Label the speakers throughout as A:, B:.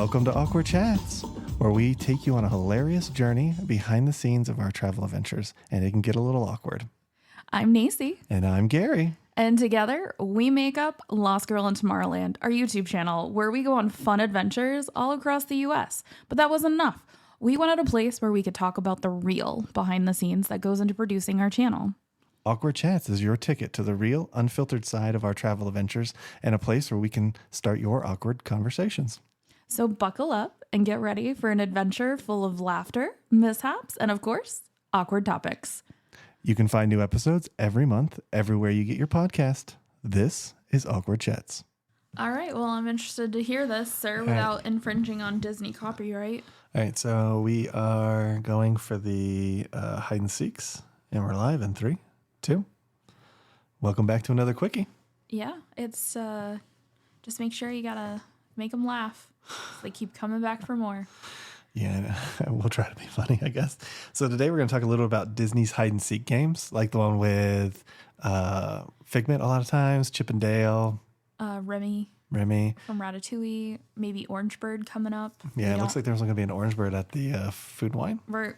A: Welcome to Awkward Chats, where we take you on a hilarious journey behind the scenes of our travel adventures, and it can get a little awkward.
B: I'm Nacy.
A: And I'm Gary.
B: And together, we make up Lost Girl in Tomorrowland, our YouTube channel, where we go on fun adventures all across the U.S. But that wasn't enough. We wanted a place where we could talk about the real behind the scenes that goes into producing our channel.
A: Awkward Chats is your ticket to the real, unfiltered side of our travel adventures and a place where we can start your awkward conversations.
B: So buckle up and get ready for an adventure full of laughter, mishaps, and of course, awkward topics.
A: You can find new episodes every month, everywhere you get your podcast. This is Awkward Chats.
B: All right, well, I'm interested to hear this, sir, without infringing on Disney copyright.
A: All right, so we are going for the hide and seeks, and we're live in 3, 2. Welcome back to another quickie.
B: Yeah, it's just make sure you gotta make them laugh. They keep coming back for more.
A: Yeah, we'll try to be funny, I guess. So today we're going to talk a little about Disney's hide and seek games, like the one with Figment a lot of times, Chip and Dale.
B: Remy from Ratatouille, maybe Orange Bird coming up.
A: Yeah, it looks like there's going to be an Orange Bird at the Food and Wine.
B: Flower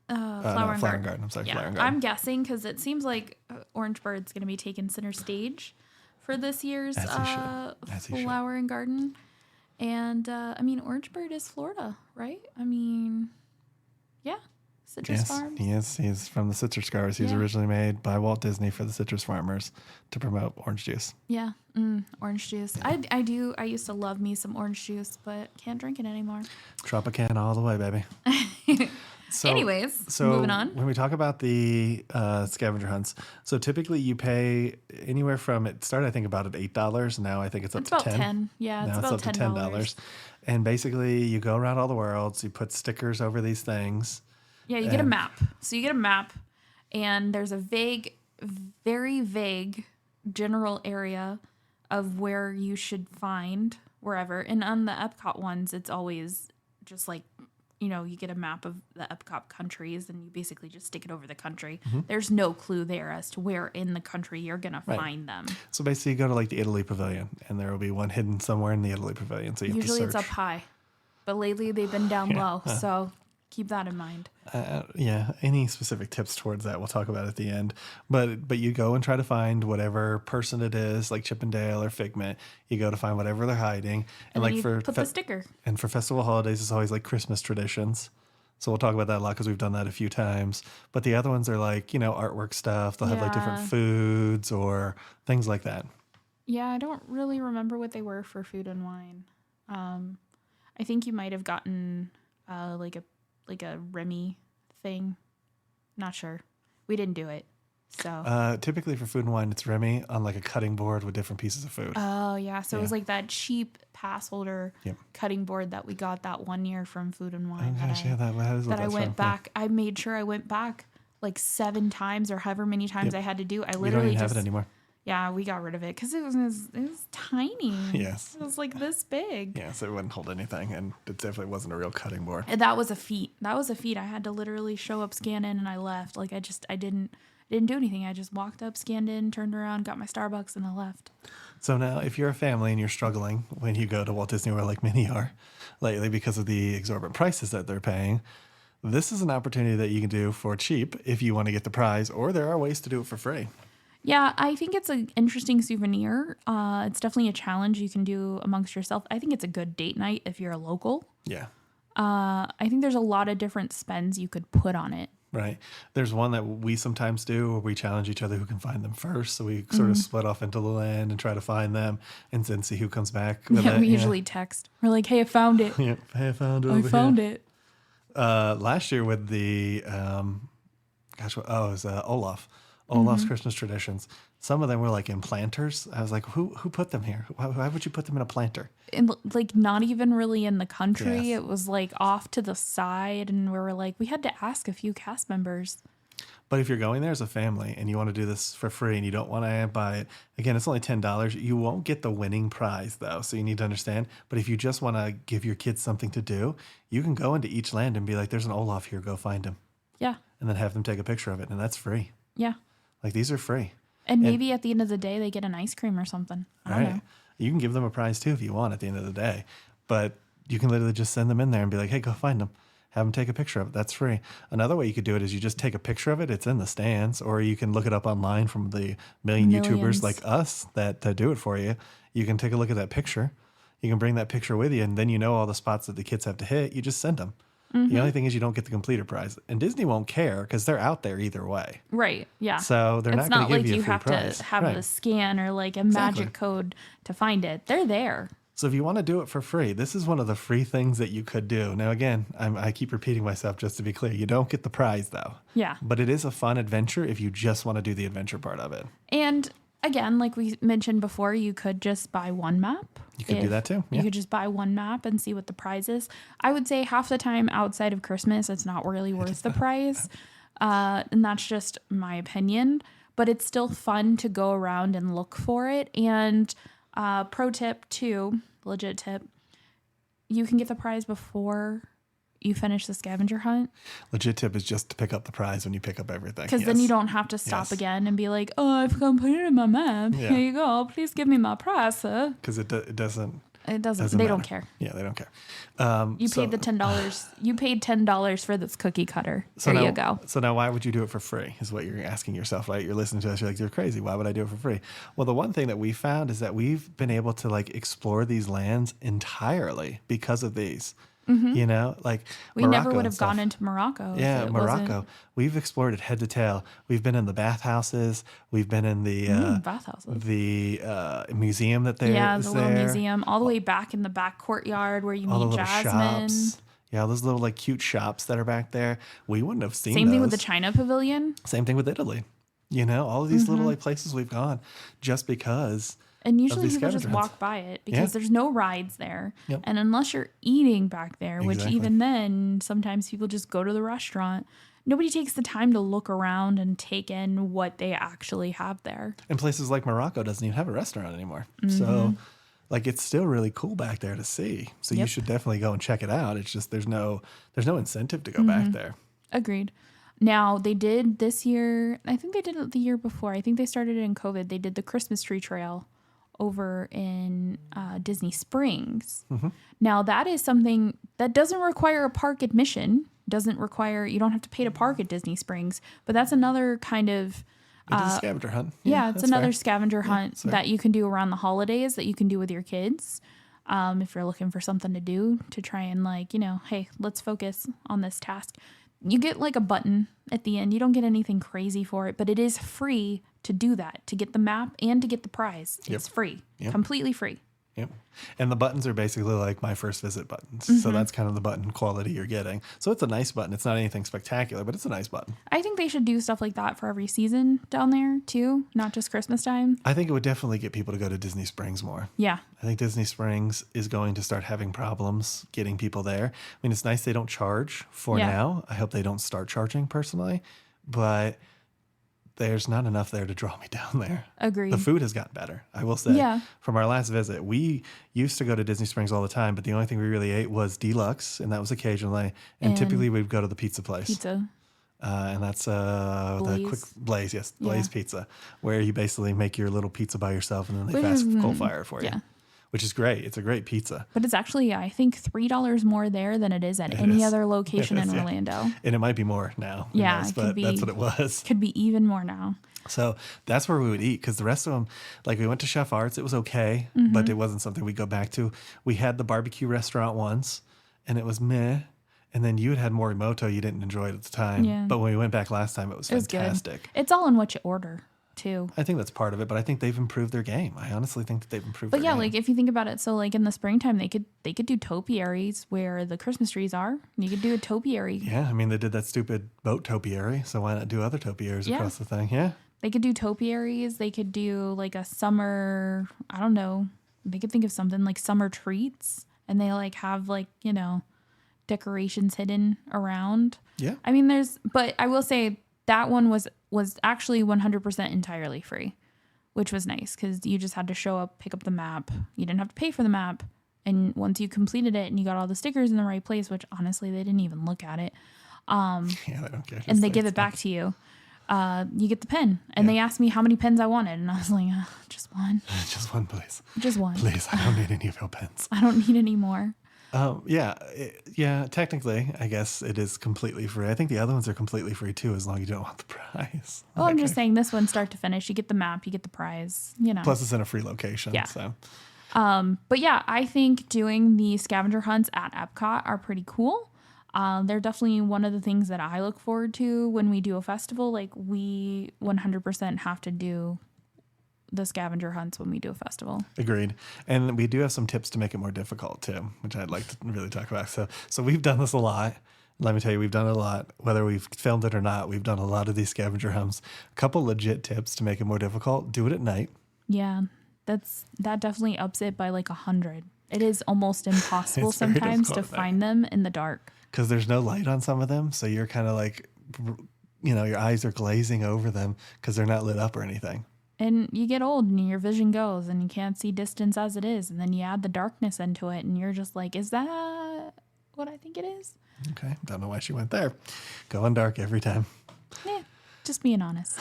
B: and Garden.
A: I'm sorry,
B: Yeah,
A: Flower and Garden.
B: I'm guessing because it seems like Orange Bird's going to be taking center stage for this year's Flower and Garden. And, Orange Bird is Florida, right? Citrus Farms.
A: He's from the Citrus Growers. He was originally made by Walt Disney for the citrus farmers to promote orange juice.
B: Yeah, orange juice. Yeah. I used to love me some orange juice, but can't drink it anymore.
A: Tropicana all the way, baby.
B: Anyways, moving on.
A: When we talk about the scavenger hunts, so typically you pay anywhere from, it started I think about at $8. Now I think it's up to
B: about
A: 10.
B: 10. Yeah,
A: now
B: it's about
A: up to $10. And basically you go around all the worlds, you put stickers over these things.
B: Yeah, you get a map. So you get a map, and there's a very vague general area of where you should find wherever. And on the Epcot ones, it's always just like, you get a map of the Epcot countries, and you basically just stick it over the country. Mm-hmm. There's no clue there as to where in the country you're going to find them. So
A: basically you go to like the Italy Pavilion, and there will be one hidden somewhere in the Italy Pavilion. So usually
B: it's up high, but lately they've been down low. So keep that in mind.
A: Any specific tips towards that we'll talk about at the end. But you go and try to find whatever person it is, like Chip and Dale or Figment. You go to find whatever they're hiding.
B: And like put the sticker.
A: And for festival holidays, it's always like Christmas traditions. So we'll talk about that a lot because we've done that a few times. But the other ones are like, artwork stuff. They'll have like different foods or things like that.
B: Yeah, I don't really remember what they were for Food and Wine. I think you might have gotten like a Remy thing. Not sure. We didn't do it. So
A: typically for Food and Wine, it's Remy on like a cutting board with different pieces of food.
B: Oh, yeah. So it was like that cheap pass holder cutting board that we got that one year from Food and Wine.
A: Oh, gosh, that
B: I went back. I made sure I went back like 7 times or however many times I had to do. I literally
A: don't even have it anymore.
B: Yeah, we got rid of it because it was tiny.
A: Yes.
B: It was like this big.
A: Yeah, so it wouldn't hold anything, and it definitely wasn't a real cutting board.
B: And that was a feat. I had to literally show up, scan in, and I left. Like I didn't do anything. I just walked up, scanned in, turned around, got my Starbucks, and I left.
A: So now, if you're a family and you're struggling when you go to Walt Disney World like many are lately because of the exorbitant prices that they're paying, this is an opportunity that you can do for cheap if you want to get the prize, or there are ways to do it for free.
B: Yeah, I think it's an interesting souvenir. It's definitely a challenge you can do amongst yourself. I think it's a good date night if you're a local.
A: Yeah.
B: I think there's a lot of different spends you could put on it.
A: Right. There's one that we sometimes do where we challenge each other who can find them first. So we sort of split off into the land and try to find them and then see who comes back.
B: Yeah, we usually text. We're like, hey, I found it.
A: Yeah, hey, I found it.
B: I found it.
A: Last year with the, it was Olaf. Olaf's Christmas traditions. Some of them were like in planters. I was like, who put them here? Why would you put them in a planter?
B: And like not even really in the country. Yes. It was like off to the side. And we were like, we had to ask a few cast members.
A: But if you're going there as a family and you want to do this for free and you don't want to buy it, again, it's only $10. You won't get the winning prize though. So you need to understand. But if you just want to give your kids something to do, you can go into each land and be like, there's an Olaf here. Go find him.
B: Yeah.
A: And then have them take a picture of it. And that's free.
B: Yeah.
A: Like these are free.
B: And maybe at the end of the day, they get an ice cream or something. I don't know.
A: You can give them a prize too if you want at the end of the day. But you can literally just send them in there and be like, hey, go find them. Have them take a picture of it. That's free. Another way you could do it is you just take a picture of it. It's in the stands, or you can look it up online from the million YouTubers
B: Millions.
A: like us that do it for you. You can take a look at that picture. You can bring that picture with you, and then you know all the spots that the kids have to hit. You just send them. The only thing is you don't get the completer prize, and Disney won't care because they're out there either way.
B: Right. Yeah.
A: So they're
B: It's
A: not going
B: not
A: to give
B: like
A: you a
B: you
A: free
B: have
A: prize.
B: to have
A: Right.
B: a scan or like a
A: Exactly.
B: magic code to find it. They're there.
A: So if you want to do it for free, this is one of the free things that you could do. Now, again, I keep repeating myself just to be clear. You don't get the prize, though.
B: Yeah.
A: But it is a fun adventure if you just want to do the adventure part of it.
B: And again, like we mentioned before, you could just buy one map.
A: You could do that too.
B: You
A: Yeah.
B: could just buy one map and see what the prize is. I would say half the time outside of Christmas, it's not really worth the prize. And that's just my opinion. But it's still fun to go around and look for it. And pro tip too, legit tip, you can get the prize before you finish the scavenger hunt.
A: Legit tip is just to pick up the prize when you pick up everything.
B: Because then
A: Yes.
B: you don't have to stop
A: Yes.
B: again and be like, oh, I forgot to put it in my map.
A: Yeah.
B: Here you go. Please give me my prize, sir.
A: Because it doesn't.
B: It doesn't.
A: Doesn't
B: They don't
A: matter.
B: care.
A: Yeah, they don't care.
B: You paid the $10. You paid $10 for this cookie cutter. There
A: now,
B: you go.
A: So now why would you do it for free is what you're asking yourself, right? You're listening to us. You're like, you're crazy. Why would I do it for free? Well, the one thing that we found is that we've been able to like explore these lands entirely because of these. You know, like
B: We
A: Morocco
B: never would
A: and
B: have
A: stuff.
B: gone into Morocco. if
A: Yeah,
B: it
A: Morocco.
B: wasn't-
A: We've explored it head to tail. We've been in the bathhouses. We've been in the
B: bathhouses.
A: museum that there
B: Yeah,
A: is
B: the little
A: there.
B: museum, all the way back in the back courtyard where you
A: All the
B: meet
A: little
B: Jasmine.
A: shops. Yeah, those little like cute shops that are back there. We wouldn't have seen
B: Same thing with the
A: those.
B: China Pavilion.
A: Same thing with Italy. You know, all of these
B: Mm-hmm.
A: little like places we've gone just because.
B: And usually
A: these
B: people just
A: scavenger hunts.
B: walk by it because
A: Yeah.
B: there's no rides there.
A: Yep.
B: And unless you're eating back there, which
A: Exactly.
B: even then, sometimes people just go to the restaurant. Nobody takes the time to look around and take in what they actually have there.
A: And places like Morocco doesn't even have a restaurant anymore.
B: Mm-hmm.
A: So like it's still really cool back there to see. So you
B: Yep.
A: should definitely go and check it out. It's just there's no incentive to go back there.
B: Agreed. Now, they did this year, I think they did it the year before. I think they started it in COVID. They did the Christmas tree trail over in Disney Springs. Now, that is something that doesn't require a park admission, you don't have to pay to park at Disney Springs, but that's another kind of,
A: It is a scavenger hunt.
B: yeah, it's
A: that's
B: another
A: fair.
B: scavenger hunt
A: that's fair.
B: that you can do around the holidays that you can do with your kids. If you're looking for something to do to try and like, hey, let's focus on this task. You get like a button at the end. You don't get anything crazy for it, but it is free to do that, to get the map and to get the prize. It's free, completely free.
A: Yep. And the buttons are basically like my first visit buttons.
B: Mm-hmm.
A: So that's kind of the button quality you're getting. So it's a nice button. It's not anything spectacular, but it's a nice button.
B: I think they should do stuff like that for every season down there too, not just Christmas time.
A: I think it would definitely get people to go to Disney Springs more.
B: Yeah.
A: I think Disney Springs is going to start having problems getting people there. I mean, it's nice they don't charge for
B: Yeah.
A: now. I hope they don't start charging personally, but there's not enough there to draw me down there.
B: Agreed.
A: The food has gotten better, I will say.
B: Yeah.
A: From our last visit, we used to go to Disney Springs all the time, but the only thing we really ate was deluxe, and that was occasionally. And
B: And
A: typically we'd go to the pizza place.
B: Pizza.
A: And that's the
B: Blaze.
A: quick Blaze, yes, Blaze
B: Yeah.
A: Pizza, where you basically make your little pizza by yourself and then they
B: Which
A: fast
B: is-
A: coal fire it for you,
B: yeah.
A: which is great. It's a great pizza.
B: But it's actually, I think, $3 more there than it is at any
A: is.
B: other location
A: It
B: in
A: is, yeah.
B: Orlando.
A: And it might be more now. Who
B: Yeah,
A: knows,
B: it could
A: but
B: be.
A: that's what it was.
B: Could be even more now.
A: So that's where we would eat because the rest of them, like we went to Chef Arts, it was okay,
B: Mm-hmm.
A: but it wasn't something we go back to. We had the barbecue restaurant once and it was meh. And then you had Morimoto, you didn't enjoy it at the time.
B: Yeah.
A: But when we went back last time, it was
B: It was
A: fantastic.
B: good. It's all in what you order too.
A: I think that's part of it, but I think they've improved their game. I honestly think that they've improved
B: But
A: their
B: yeah,
A: game.
B: like if you think about it, so like in the springtime, they could do topiaries where the Christmas trees are. You could do a topiary.
A: Yeah, I mean, they did that stupid boat topiary, so why not do other topiaries
B: Yeah.
A: across the thing? Yeah.
B: They could do topiaries. They could do like a summer, I don't know. They could think of something like summer treats and they like have like, decorations hidden around.
A: Yeah.
B: I mean, but I will say that one was actually 100% entirely free, which was nice because you just had to show up, pick up the map. You didn't have to pay for the map. And once you completed it and you got all the stickers in the right place, which honestly, they didn't even look at it.
A: Yeah, they don't care.
B: And they give it back to you. You get the pen. And they asked me how many pens I wanted. And I was like, just one.
A: Just one, please.
B: Just one.
A: Please, I don't need any of your pens.
B: I don't need any more.
A: Yeah. Technically, I guess it is completely free. I think the other ones are completely free too, as long as you don't want the prize.
B: Well, I'm
A: Like,
B: just saying this one start to finish. You get the map, you get the prize, you know.
A: plus, it's in a free location.
B: Yeah.
A: So,
B: But yeah, I think doing the scavenger hunts at Epcot are pretty cool. They're definitely one of the things that I look forward to when we do a festival. Like we 100% have to do the scavenger hunts when we do a festival.
A: agreed. And we do have some tips to make it more difficult too, which I'd like to really talk about. So we've done this a lot. Let me tell you, we've done it a lot. Whether we've filmed it or not, we've done a lot of these scavenger hunts. A couple legit tips to make it more difficult. Do it at night.
B: Yeah, that definitely ups it by like 100. It is almost impossible
A: It's very
B: sometimes to
A: difficult at night.
B: find them in the dark.
A: Because there's no light on some of them. So you're kind of like, your eyes are glazing over them because they're not lit up or anything.
B: And you get old and your vision goes and you can't see distance as it is. And then you add the darkness into it and you're just like, is that what I think it is?
A: Okay. Don't know why she went there. Going dark every time.
B: Yeah, just being honest.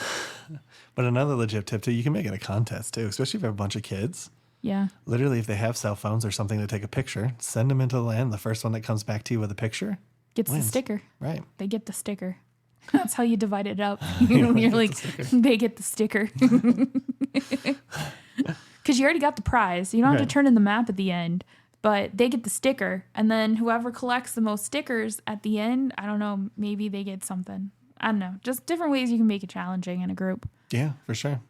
A: But another legit tip too, you can make it a contest too, especially if you have a bunch of kids.
B: Yeah.
A: Literally, if they have cell phones or something to take a picture, send them into the land. The first one that comes back to you with a picture
B: Gets
A: wins.
B: the sticker.
A: Right.
B: They get the sticker. That's how you divide it up. You're like, they get the sticker. Because you already got the prize. You don't have to
A: Right.
B: turn in the map at the end, but they get the sticker. And then whoever collects the most stickers at the end, I don't know, maybe they get something. I don't know. Just different ways you can make it challenging in a group.
A: Yeah, for sure.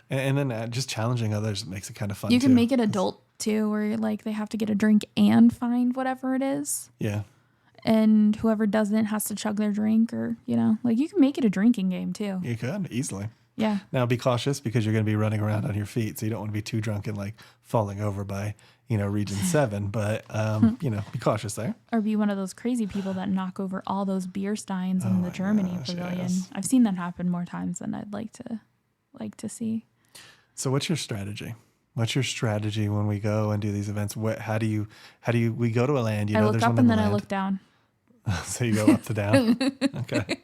A: And then just challenging others makes it kind of fun
B: You
A: too.
B: can make it adult too, where like they have to get a drink and find whatever it is.
A: Yeah.
B: And whoever doesn't has to chug their drink, or, like you can make it a drinking game too.
A: You could easily.
B: Yeah.
A: Now be cautious because you're going to be running around on your feet. So you don't want to be too drunk and like falling over by, region 7. But, be cautious there.
B: Or be one of those crazy people that knock over all those beer steins in the Germany pavilion.
A: yes.
B: I've seen that happen more times than I'd like to see.
A: So what's your strategy? What's your strategy when we go and do these events? How do you, we go to a land,
B: I look
A: there's
B: up
A: one in
B: and
A: the
B: then I
A: land.
B: look down.
A: So you go up to down. Okay.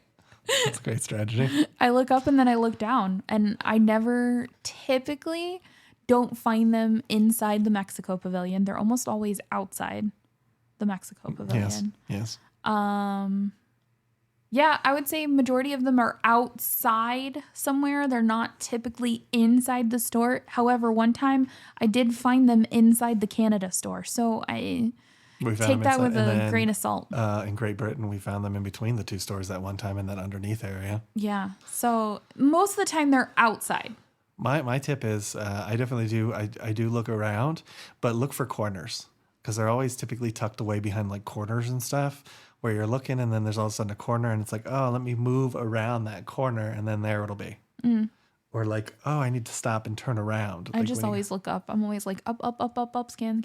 A: That's a great strategy.
B: I look up and then I look down, and I never typically don't find them inside the Mexico pavilion. They're almost always outside the Mexico pavilion.
A: Yes.
B: Yeah, I would say majority of them are outside somewhere. They're not typically inside the store. However, one time I did find them inside the Canada store. So I
A: We found
B: take
A: them
B: that
A: inside,
B: with
A: and
B: a
A: then,
B: grain of salt.
A: in Great Britain, we found them in between the two stores that one time in that underneath area.
B: Yeah. So most of the time they're outside.
A: My tip is I definitely do. I do look around, but look for corners because they're always typically tucked away behind like corners and stuff where you're looking and then there's all of a sudden a corner and it's like, oh, let me move around that corner and then there it'll be. Or like, oh, I need to stop and turn around.
B: I
A: Like
B: just
A: when you-
B: always look up. I'm always like up, scan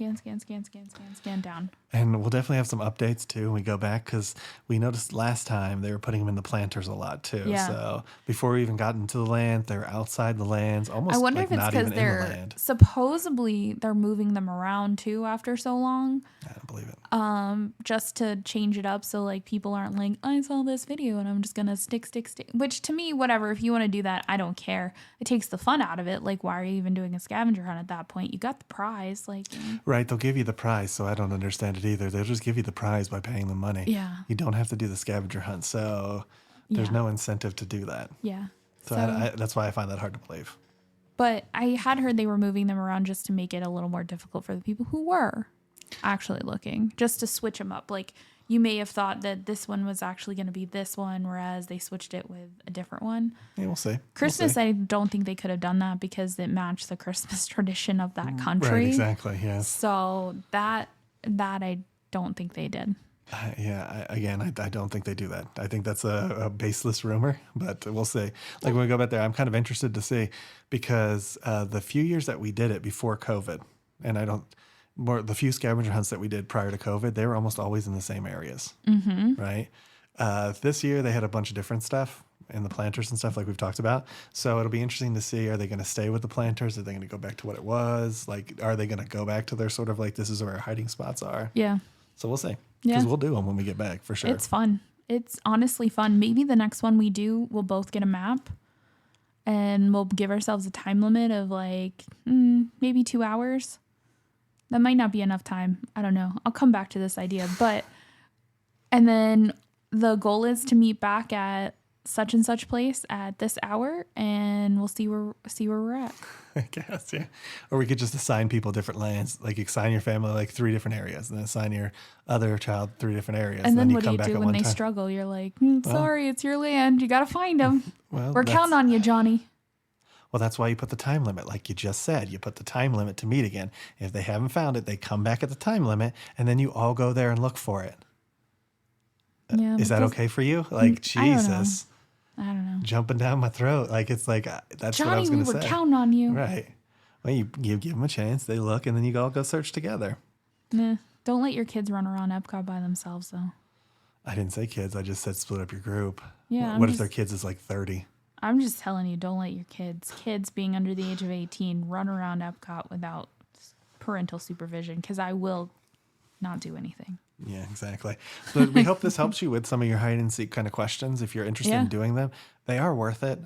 B: down.
A: And we'll definitely have some updates too when we go back because we noticed last time they were putting them in the planters a lot too.
B: Yeah.
A: So before we even got into the land, they were outside the lands, almost
B: I wonder
A: like
B: if it's
A: not
B: because
A: even in the
B: they're
A: land.
B: supposedly they're moving them around too after so long,
A: I don't believe it.
B: just to change it up so like people aren't like, I saw this video and I'm just gonna stick. Which to me, whatever. If you want to do that, I don't care. It takes the fun out of it. Like, why are you even doing a scavenger hunt at that point? You got the prize. Like,
A: Right, they'll give you the prize, so I don't understand it either. They'll just give you the prize by paying them money.
B: Yeah.
A: You don't have to do the scavenger hunt, so there's
B: Yeah.
A: no incentive to do that.
B: yeah.
A: So that's why I find that hard to believe.
B: But I had heard they were moving them around just to make it a little more difficult for the people who were actually looking, just to switch them up. Like, you may have thought that this one was actually going to be this one, whereas they switched it with a different one.
A: Yeah, we'll see.
B: Christmas, I don't think they could have done that because it matched the Christmas tradition of that country.
A: Right, exactly, yes.
B: So that I don't think they did.
A: I don't think they do that. I think that's a baseless rumor, but we'll see. Like when we go back there, I'm kind of interested to see because the few years that we did it before COVID, and the few scavenger hunts that we did prior to COVID, they were almost always in the same areas, right? This year they had a bunch of different stuff in the planters and stuff like we've talked about. So it'll be interesting to see, are they going to stay with the planters? Are they going to go back to what it was? Like, are they going to go back to their sort of like, this is where our hiding spots are?
B: Yeah.
A: So we'll see.
B: Yeah.
A: Because we'll do them when we get back for sure.
B: It's fun. It's honestly fun. Maybe the next one we do, we'll both get a map and we'll give ourselves a time limit of like maybe 2 hours. That might not be enough time. I don't know. I'll come back to this idea. And then the goal is to meet back at such and such place at this hour, and we'll see where we're at.
A: I guess, yeah. Or we could just assign people different lands. Like assign your family like 3 different areas, and then assign your other child 3 different areas.
B: And then
A: you
B: what do
A: come
B: you
A: back
B: do
A: at
B: when
A: one
B: they
A: time.
B: struggle? You're like, sorry, it's your land. You got to find them.
A: Well,
B: We're counting on you, Johnny.
A: Well, that's why you put the time limit. Like you just said, you put the time limit to meet again. If they haven't found it, they come back at the time limit, and then you all go there and look for it.
B: Yeah,
A: Is that okay for you? Like, Jesus.
B: I don't know.
A: Jumping down my throat. Like, it's like, that's what I
B: Johnny,
A: was
B: we
A: going to
B: were
A: say.
B: counting on you.
A: Right. Well, you give them a chance. They look, and then you all go search together.
B: Nah, don't let your kids run around Epcot by themselves, though.
A: I didn't say kids. I just said split up your group.
B: Yeah.
A: What if their kids is like 30?
B: I'm just telling you, don't let your kids being under the age of 18, run around Epcot without parental supervision, because I will not do anything.
A: Yeah, exactly. But we hope this helps you with some of your hide and seek kind of questions. If you're interested in doing them, they are worth it.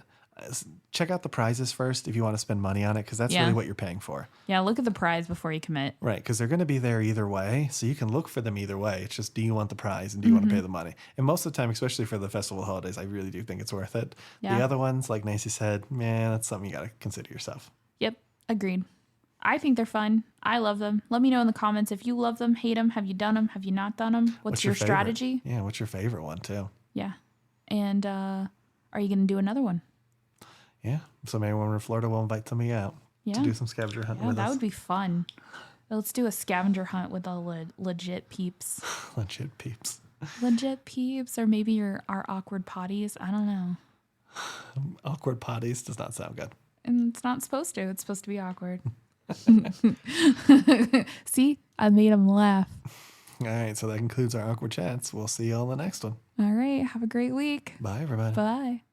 A: Check out the prizes first if you want to spend money on it, because that's really what you're paying for.
B: Yeah, look at the prize before you commit.
A: Right, because they're going to be there either way, so you can look for them either way. It's just, do you want the prize and do you want to pay the money? And most of the time, especially for the festival holidays, I really do think it's worth it.
B: Yeah.
A: The other ones, like Nancy said, man, that's something you got to consider yourself.
B: Yep, agreed. I think they're fun. I love them. Let me know in the comments if you love them, hate them, have you done them, have you not done them? What's your
A: favorite?
B: strategy?
A: Yeah, what's your favorite one too?
B: Yeah. And are you going to do another one?
A: Yeah, so maybe when we're in Florida, we'll invite somebody out to do some scavenger hunting with us.
B: That would be fun. Let's do a scavenger hunt with the legit peeps.
A: Legit peeps.
B: Legit peeps, or maybe our awkward potties. I don't know.
A: Awkward potties does not sound good.
B: And it's not supposed to. It's supposed to be awkward. See? I made them laugh.
A: All right, so that concludes our awkward chats. We'll see you all in the next one.
B: All right. Have a great week.
A: Bye, everybody.
B: Bye.